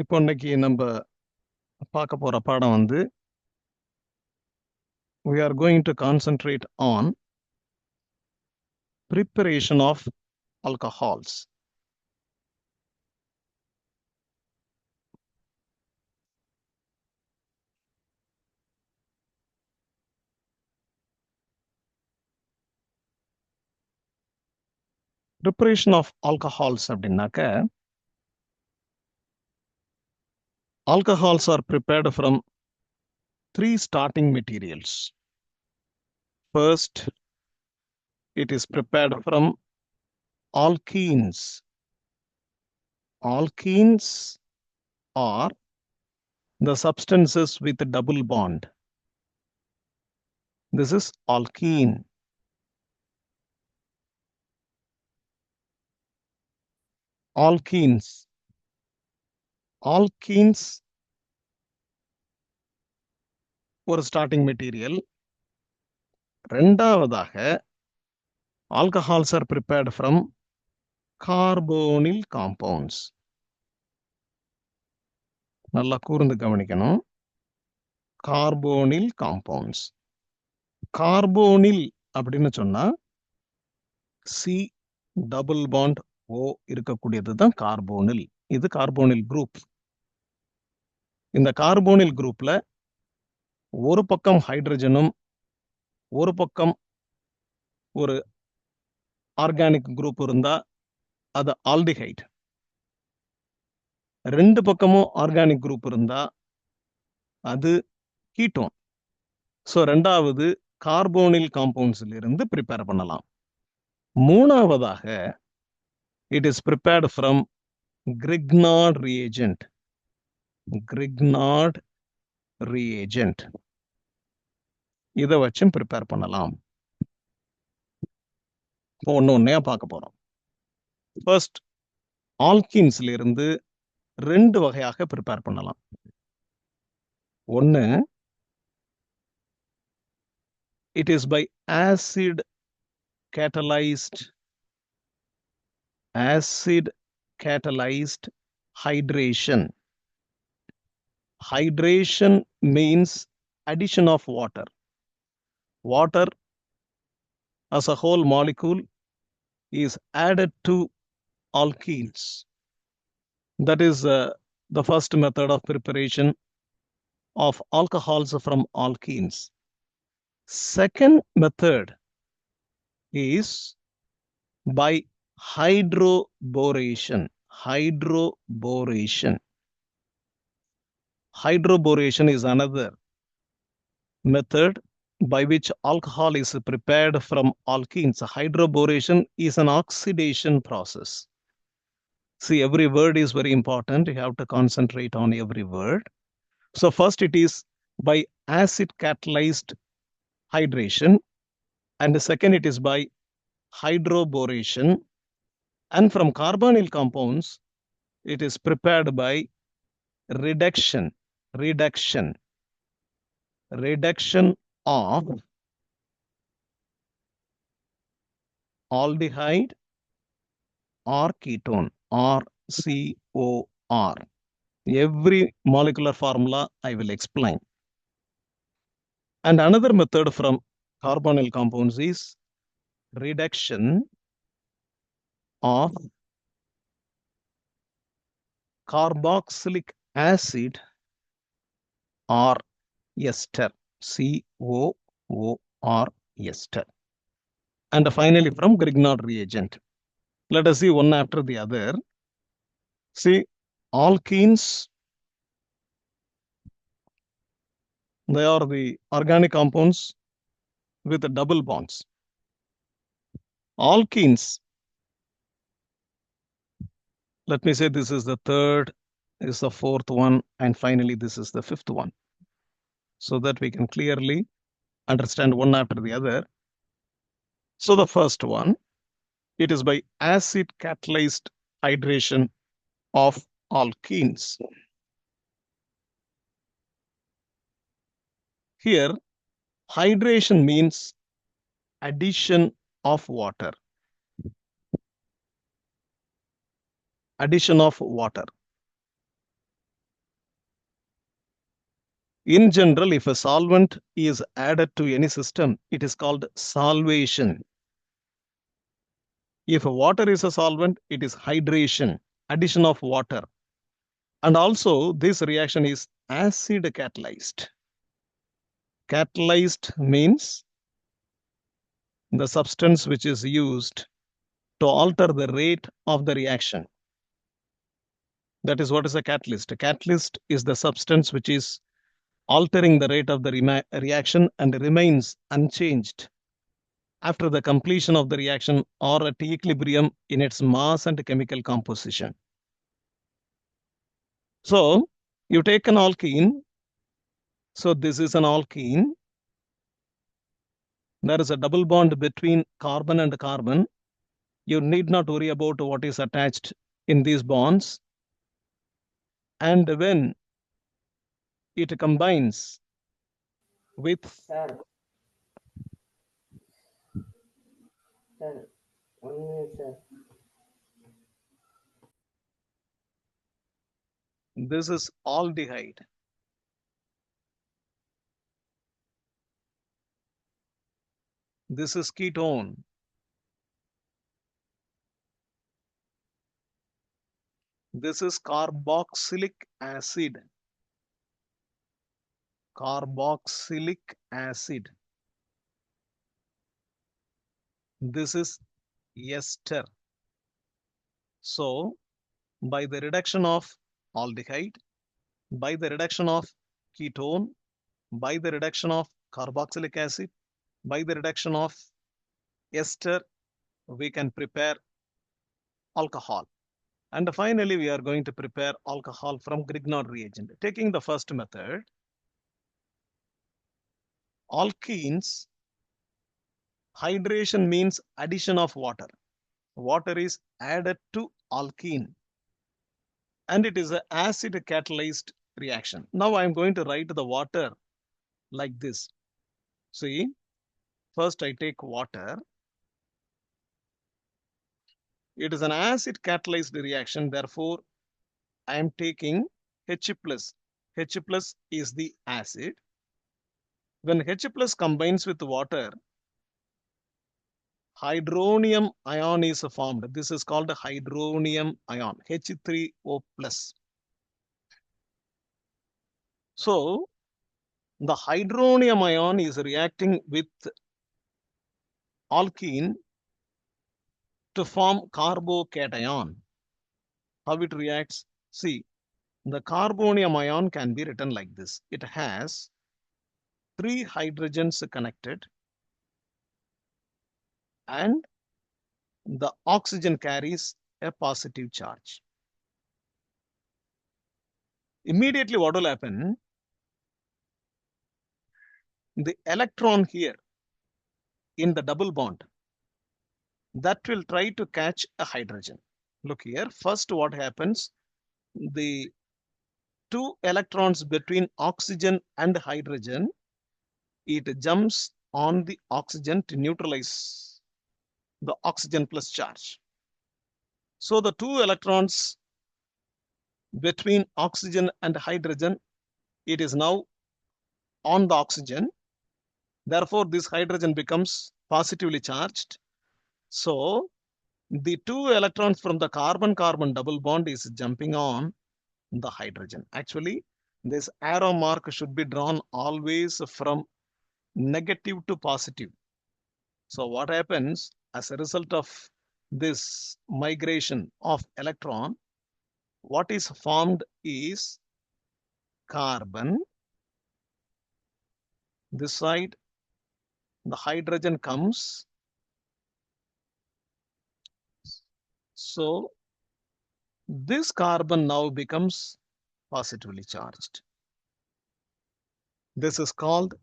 இப்போ இன்னைக்கு நம்ம பார்க்க போற பாடம் வந்து we are going to concentrate on preparation of alcohols. Preparation of alcohols அப்படின்னாக்க alcohols are prepared from three starting materials. First, it is prepared from alkenes. Alkenes are the substances with a double bond. This is alkene. Alkenes. Alkenes ஒரு starting material. ரெண்டாவதாக alcohols are prepared from carbonyl compounds. நல்லா கூர்ந்து கவனிக்கணும். carbonyl compounds. கார்போனில் அப்படின்னு சொன்னா C double bond O இருக்கக்கூடியது தான் கார்போனில். இது கார்போனில் குரூப். இந்த கார்போனில் குரூப்ல ஒரு பக்கம் ஹைட்ரஜனும் ஒரு பக்கம் ஒரு ஆர்கானிக் குரூப் இருந்தா அது ஆல்டிஹைட். ரெண்டு பக்கமும் ஆர்கானிக் குரூப் இருந்தா அது கீட்டோன். ஸோ ரெண்டாவது கார்போனில் காம்பவுண்ட்ஸ்ல இருந்து ப்ரிப்பேர் பண்ணலாம். மூணாவதாக it is prepared from Grignard reagent. Grignard reagent இதை வச்சும் ப்ரிப்பேர் பண்ணலாம். இப்போ ஒன்று ஒன்றையா பார்க்க போறோம். ஃபர்ஸ்ட், ஆல்கின்ஸ்ல இருந்து ரெண்டு வகையாக ப்ரிப்பேர் பண்ணலாம். ஒன்று, it is by acid catalyzed hydration. Hydration means addition of water. Water as a whole molecule is added to alkenes. That is the first method of preparation of alcohols from alkenes. Second method is by hydroboration. Hydroboration is another method by which alcohol is prepared from alkenes. Hydroboration is an oxidation process. See, every word is very important. You have to concentrate on every word. So first it is by acid catalyzed hydration, and the second it is by hydroboration, and from carbonyl compounds it is prepared by reduction of aldehyde or ketone or COR. Every molecular formula I will explain. And another method from carbonyl compounds is reduction of carboxylic acid or ester, COOR ester. And finally from Grignard reagent. Let us see one after the other. See, alkenes, they are the organic compounds with double bonds. Alkenes, let me say this is the third, is the fourth one, and finally this is the fifth one, so that we can clearly understand one after the other. So the first one, it is by acid catalyzed hydration of alkenes. Here, hydration means addition of water. Addition of water. In general, if a solvent is added to any system, it is called solvation. If water is a solvent, it is hydration, addition of water. And also, this reaction is acid catalyzed. Catalyzed means the substance which is used to alter the rate of the reaction. That is what is a catalyst. A catalyst is the substance which is altering the rate of the reaction and remains unchanged after the completion of the reaction or at equilibrium in its mass and chemical composition. So you take an alkene. So this is an alkene. There is a double bond between carbon and carbon. You need not worry about what is attached in these bonds. And when it combines with Sir, sir, 1 minute, sir. this is aldehyde. This is ketone. This is carboxylic acid. Carboxylic acid. This is ester. So, by the reduction of aldehyde, by the reduction of ketone, by the reduction of carboxylic acid, by the reduction of ester, we can prepare alcohol. And finally, we are going to prepare alcohol from Grignard reagent. Taking the first method, alkenes, hydration means addition of water. Water is added to alkene and it is an acid catalyzed reaction. Now I am going to write the water like this. See, first I take water. It is an acid catalyzed reaction. Therefore, I am taking H plus. H plus is the acid. When H plus combines with water, hydronium ion is formed. This is called hydronium ion, H3O plus. So the hydronium ion is reacting with alkene to form carbocation. How it reacts? See, the carbonium ion can be written like this. It has 3 hydrogens connected and the oxygen carries a positive charge. Immediately what will happen? The electron here in the double bond that will try to catch a hydrogen. Look here, first what happens? The 2 electrons between oxygen and hydrogen, it jumps on the oxygen to neutralize the oxygen plus charge. So the 2 electrons between oxygen and hydrogen, it is now on the oxygen. Therefore, this hydrogen becomes positively charged. So the 2 electrons from the carbon-carbon double bond is jumping on the hydrogen. Actually, this arrow mark should be drawn always from negative to positive. So what happens as a result of this migration of electron? What is formed is carbon. This side, the hydrogen comes. So this carbon now becomes positively charged. This is called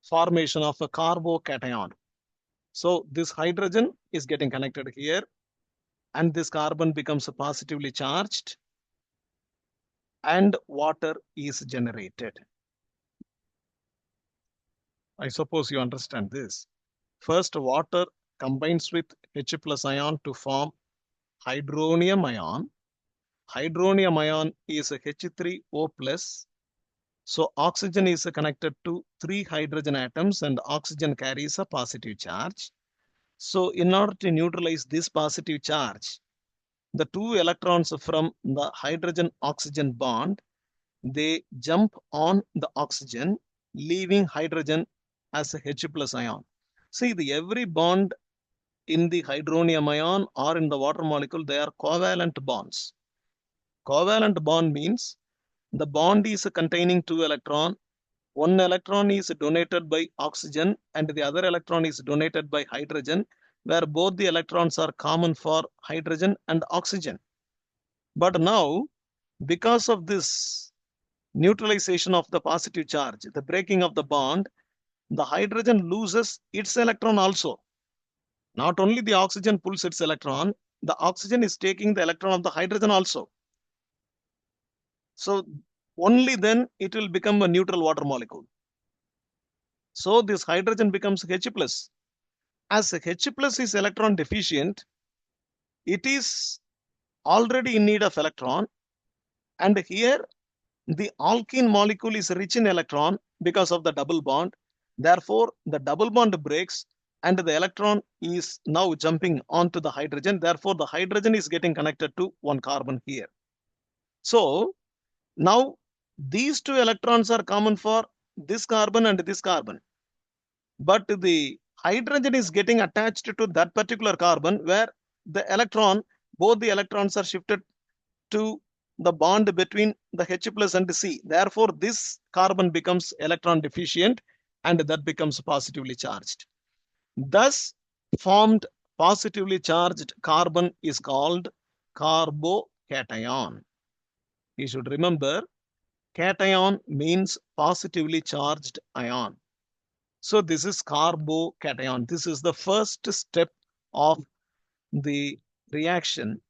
formation of a carbocation. So this hydrogen is getting connected here and this carbon becomes positively charged and water is generated. I suppose you understand this. First, water combines with H plus ion to form hydronium ion. Hydronium ion is H3O plus. So oxygen is connected to 3 hydrogen atoms and oxygen carries a positive charge. So in order to neutralize this positive charge, the 2 electrons from the hydrogen oxygen bond, they jump on the oxygen, leaving hydrogen as a H plus ion. See, every bond in the hydronium ion or in the water molecule, they are covalent bonds. Covalent bond means the bond is containing 2 electrons. One electron is donated by oxygen and the other electron is donated by hydrogen, where both the electrons are common for hydrogen and oxygen. But now, because of this neutralization of the positive charge, the breaking of the bond, the hydrogen loses its electron also. Not only the oxygen pulls its electron, the oxygen is taking the electron of the hydrogen also. So only then it will become a neutral water molecule. So this hydrogen becomes H plus. As H plus is electron deficient, it is already in need of electron. And here the alkene molecule is rich in electron because of the double bond. Therefore, the double bond breaks and the electron is now jumping onto the hydrogen. Therefore, the hydrogen is getting connected to one carbon here. So now these 2 electrons are common for this carbon and this carbon. But the hydrogen is getting attached to that particular carbon where both the electrons are shifted to the bond between the H plus and C. Therefore, this carbon becomes electron deficient and that becomes positively charged. Thus, formed positively charged carbon is called carbocation. You should remember, cation means positively charged ion. So this is carbocation. This is the first step of the reaction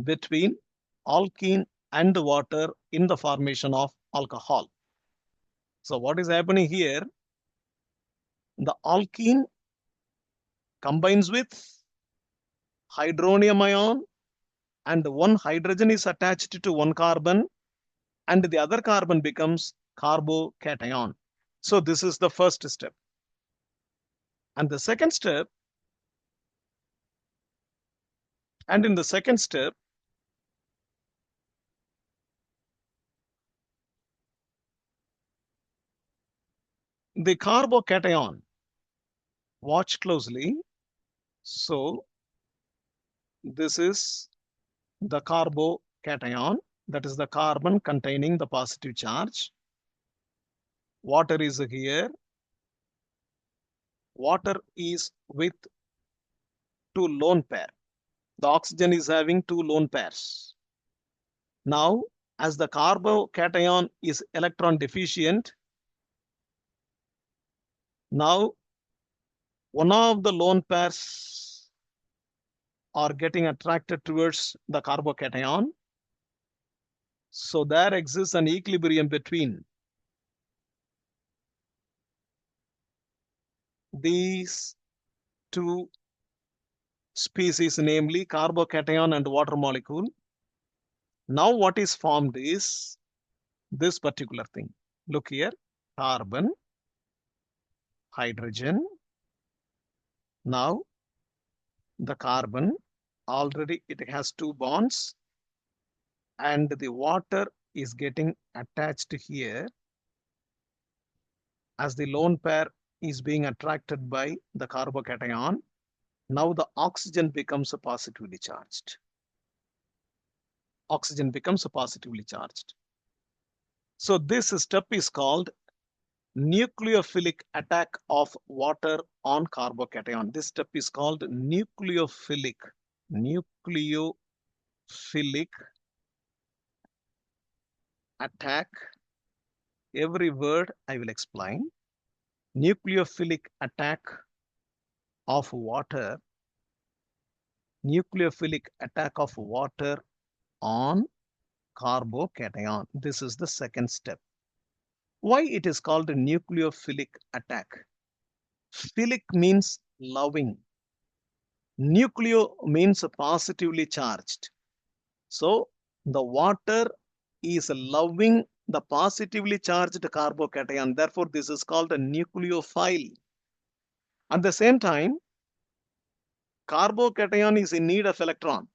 between alkene and water in the formation of alcohol. So what is happening here? The alkene combines with hydronium ion and one hydrogen is attached to one carbon and the other carbon becomes carbocation. So this is the first step. And the second step, and in the second step, the carbocation, watch closely. So this is the carbocation, that is the carbon containing the positive charge. Water is here. Water is with 2 lone pair. The oxygen is having 2 lone pairs. Now, as the carbocation is electron deficient, now one of the lone pairs are getting attracted towards the carbocation. So there exists an equilibrium between these two species, namely carbocation and water molecule. Now what is formed is this particular thing. Look here, carbon, hydrogen. Now the carbon, already it has 2 bonds and the water is getting attached here as the lone pair is being attracted by the carbocation. Now the oxygen becomes positively charged. Oxygen becomes positively charged. So this step is called nucleophilic attack of water on carbocation. This step is called nucleophilic attack. Every word I will explain. Nucleophilic attack of water. Nucleophilic attack of water on carbocation. This is the second step. Why it is called a nucleophilic attack? Philic means loving. Nucleo means positively charged. So the water is loving the positively charged carbocation. Therefore, this is called a nucleophile. At the same time, carbocation is in need of electron.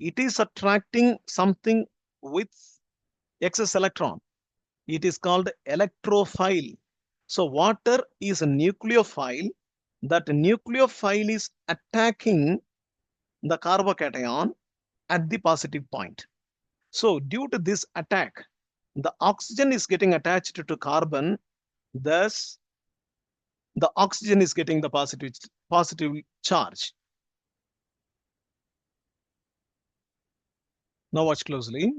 It is attracting something with excess electron. It is called electrophile. So water is a nucleophile. That nucleophile is attacking the carbocation at the positive point. So due to this attack, the oxygen is getting attached to carbon. Thus, the oxygen is getting the positive charge. Now watch closely.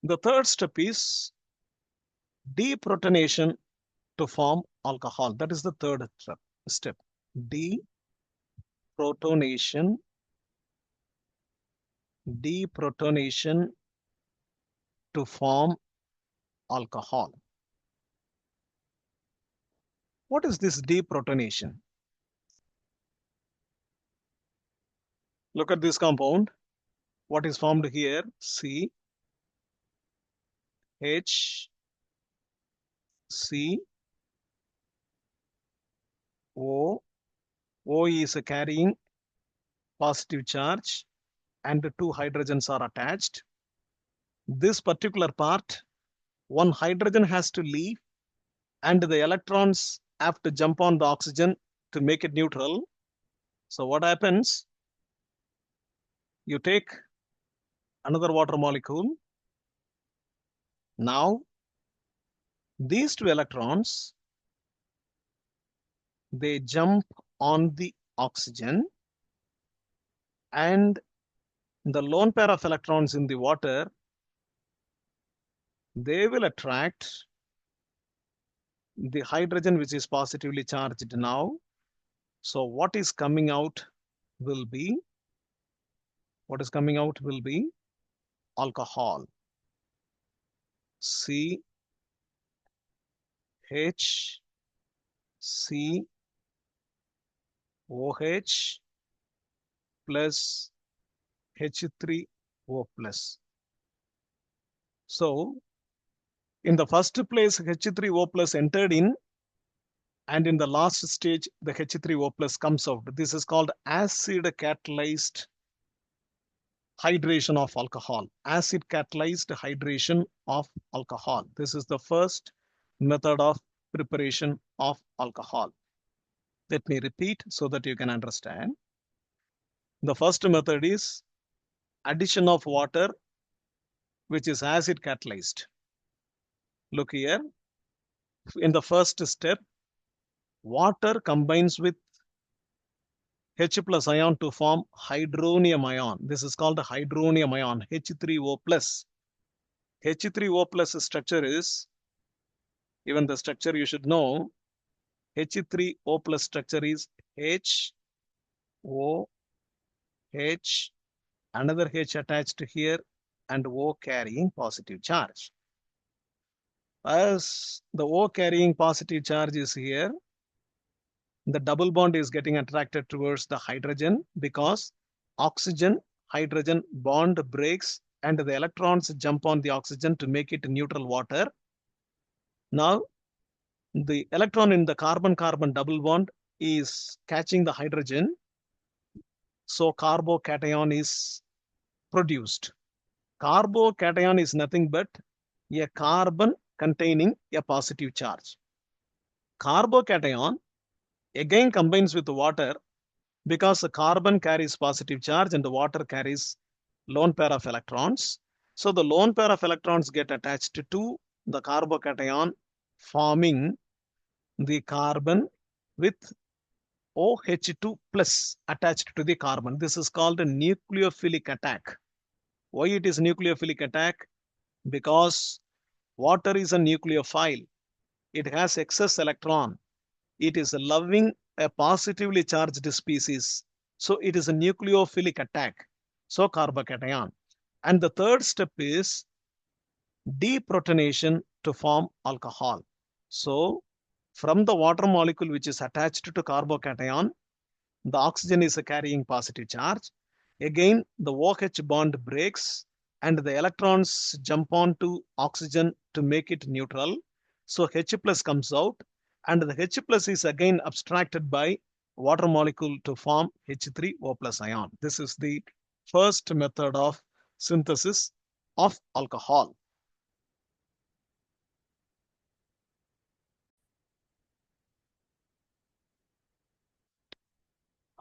The third step is deprotonation to form alcohol. That is the third step. Deprotonation, deprotonation to form alcohol. What is this deprotonation? Look at this compound. What is formed here? C, H, C, O. O is carrying positive charge and the two hydrogens are attached. This particular part, one hydrogen has to leave and the electrons have to jump on the oxygen to make it neutral. So what happens? You take another water molecule. Now, these two electrons, they jump on the oxygen and the lone pair of electrons in the water, they will attract the hydrogen which is positively charged now. So what is coming out will be alcohol. C, H, C, OH plus H3O plus. So in the first place, H3O plus entered in, and in the last stage, the H3O plus comes out. This is called acid catalyzed hydration of alcohol. Acid catalyzed hydration of alcohol. This is the first method of preparation of alcohol. Let me repeat so that you can understand. The first method is addition of water, which is acid catalyzed. Look here. In the first step, water combines with H plus ion to form hydronium ion. This is called hydronium ion, H3O plus. H3O plus structure is, even the structure you should know, H3O plus structure is H, O, H, another H attached here, and O carrying positive charge. As the O carrying positive charge is here, the double bond is getting attracted towards the hydrogen because oxygen hydrogen bond breaks and the electrons jump on the oxygen to make it neutral water. Now the electron in the carbon-carbon double bond is catching the hydrogen, so carbocation is produced. Carbocation is nothing but a carbon containing a positive charge. Carbocation again combines with water because the carbon carries positive charge and the water carries lone pair of electrons. So the lone pair of electrons get attached to the carbocation, forming the carbon with OH2 plus attached to the carbon. This is called a nucleophilic attack. Why it is nucleophilic attack? Because Water is a nucleophile. It has excess electron. It is loving a positively charged species. So it is a nucleophilic attack. So carbocation. And the third step is deprotonation to form alcohol. So from the water molecule which is attached to carbocation, the oxygen is carrying positive charge. Again, the OH bond breaks and the electrons jump onto oxygen to make it neutral. So H plus comes out and the H plus is again abstracted by water molecule to form H3O plus ion. This is the first method of synthesis of alcohol.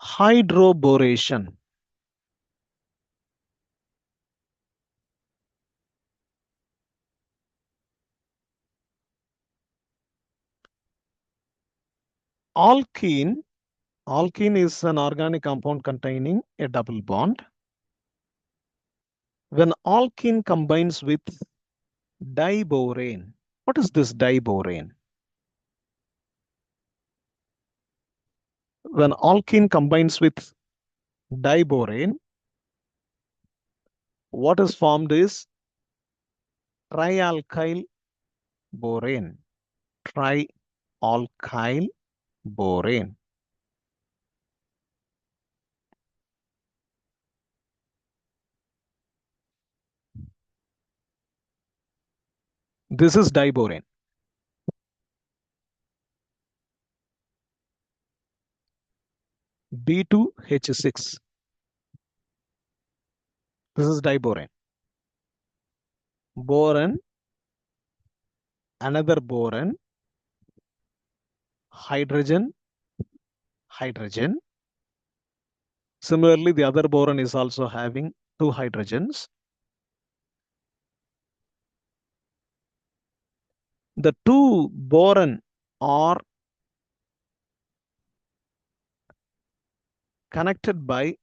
Hydroboration. Alkene. Alkene is an organic compound containing a double bond. When alkene combines with diborane, what is this diborane? When alkene combines with diborane, what is formed is trialkyl borane. Trialkyl borane. This is diborane. B2H6. This is diborane. Boron, another boron, hydrogen, hydrogen. Similarly, the other boron is also having two hydrogens. The two boron are connected by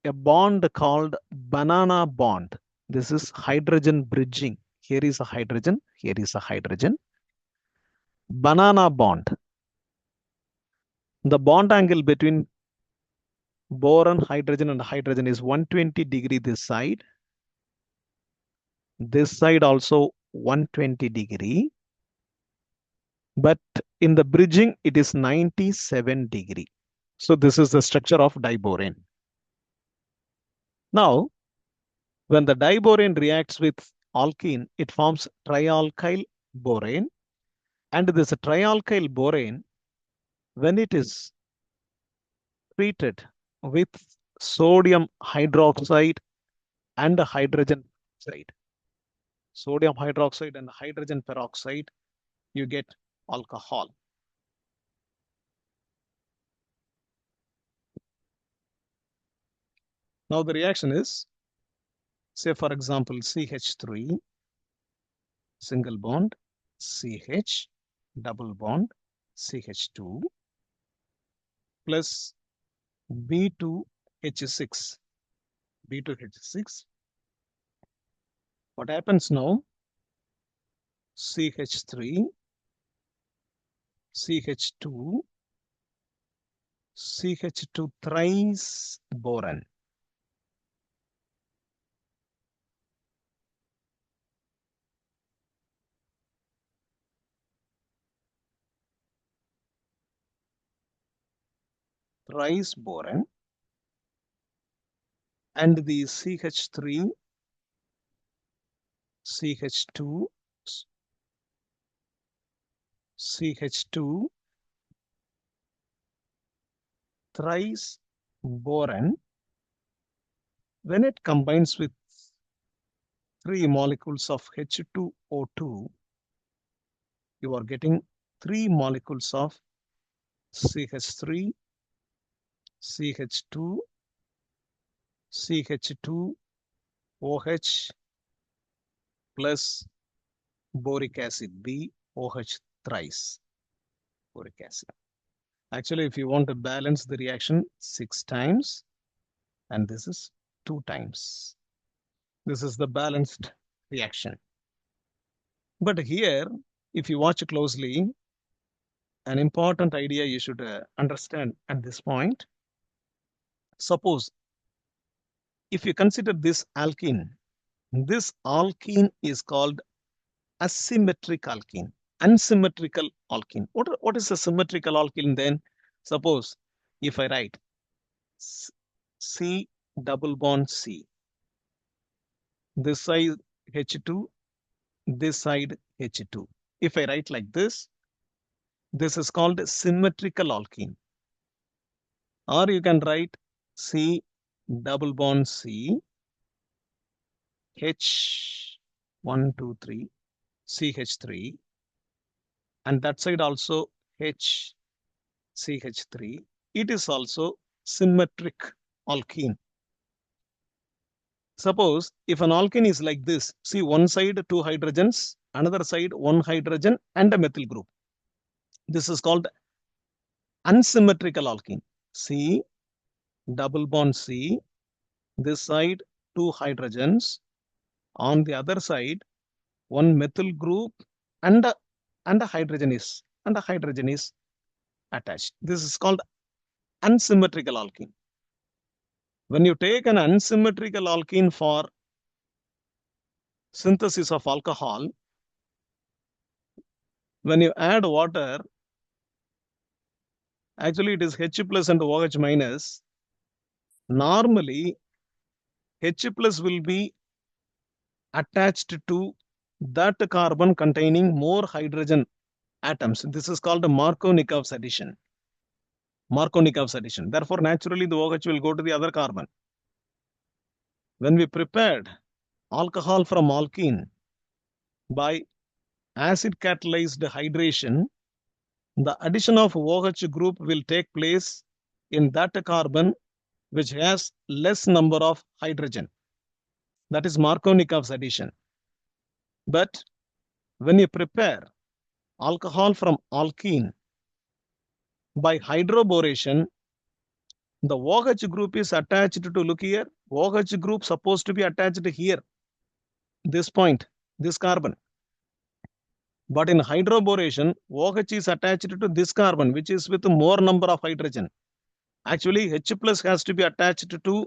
a bond called banana bond. This is hydrogen bridging. Here is a hydrogen, here is a hydrogen. Banana bond. The bond angle between boron, hydrogen and hydrogen is 120 degree this side. This side also 120 degree. But in the bridging, it is 97 degree. So this is the structure of diborane. Now, when the diborane reacts with alkene, it forms trialkyl borane. And this trialkyl borane, when it is treated with sodium hydroxide and hydrogen peroxide, sodium hydroxide and hydrogen peroxide, you get alcohol. Now the reaction is, say for example, CH3, single bond, CH, double bond, CH2, plus B2H6. B2H6. What happens now? CH3, CH2, CH2 thrice boron. Thrice boron. And the CH3, CH2, CH2 thrice boron, when it combines with three molecules of H2O2, you are getting three molecules of CH3, CH2, CH2OH plus boric acid, BOH thrice boric acid. Actually, if you want to balance the reaction 6 times, and this is 2 times. This is the balanced reaction. But here, if you watch closely, an important idea you should understand at this point. Suppose if you consider this alkene is called asymmetric alkene, unsymmetrical alkene. What is a symmetrical alkene then? Suppose if I write C double bond C, this side H2, this side H2. If I write like this is called symmetrical alkene. Or you can write C double bond C, H1, 2, 3, CH3, and that side also HCH3. It is also symmetric alkene. Suppose if an alkene is like this, see one side two hydrogens, another side one hydrogen and a methyl group. This is called unsymmetrical alkene. C double bond C, this side two hydrogens, on the other side one methyl group and a hydrogen is attached. This is called unsymmetrical alkene. When you take an unsymmetrical alkene for synthesis of alcohol, when you add water, actually it is H plus and OH minus. Normally, H plus will be attached to that carbon containing more hydrogen atoms. This is called Markovnikov's addition. Therefore, naturally, the OH will go to the other carbon. When we prepared alcohol from alkene by acid catalyzed hydration, the addition of OH group will take place in that carbon which has less number of hydrogen. That is Markovnikov's addition. But when you prepare alcohol from alkene by hydroboration, the OH group is attached to, look here, OH group supposed to be attached here, this point, this carbon. But in hydroboration, OH is attached to this carbon, which is with more number of hydrogen. Actually, H plus has to be attached to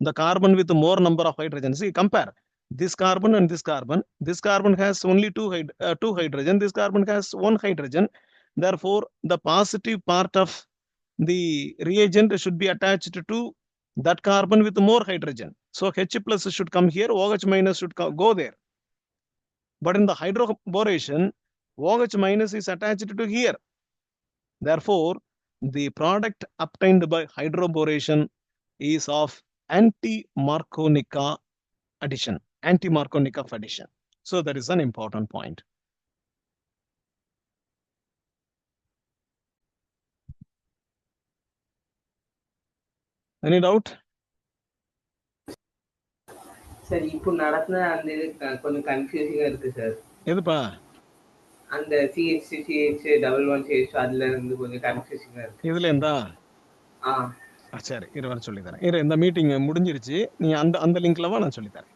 the carbon with more number of hydrogen. See, compare this carbon and this carbon. This carbon has only two hydrogen. This carbon has one hydrogen. Therefore, the positive part of the reagent should be attached to that carbon with more hydrogen. So H plus should come here, OH minus should go there. But in the hydroboration, OH minus is attached to here. Therefore, the product obtained by hydroboration is of anti-Markovnikov addition. So that is an important point. Any doubt? Sir இப்போ நடத்தின அந்த இது கொஞ்சம் கன்ஃபியூசிங்கா இருக்கு sir. எதுப்பா? அந்த CH அதுல இருந்து கொஞ்சம் கன்ஃபியூசிங்கா இருக்கு. இதுல இருந்தா? சரி, இரு வர சொல்லி தரேன். இந்த மீட்டிங் முடிஞ்சிருச்சு. நீ அந்த லிங்க்ல வா, நான் சொல்லி தரேன்.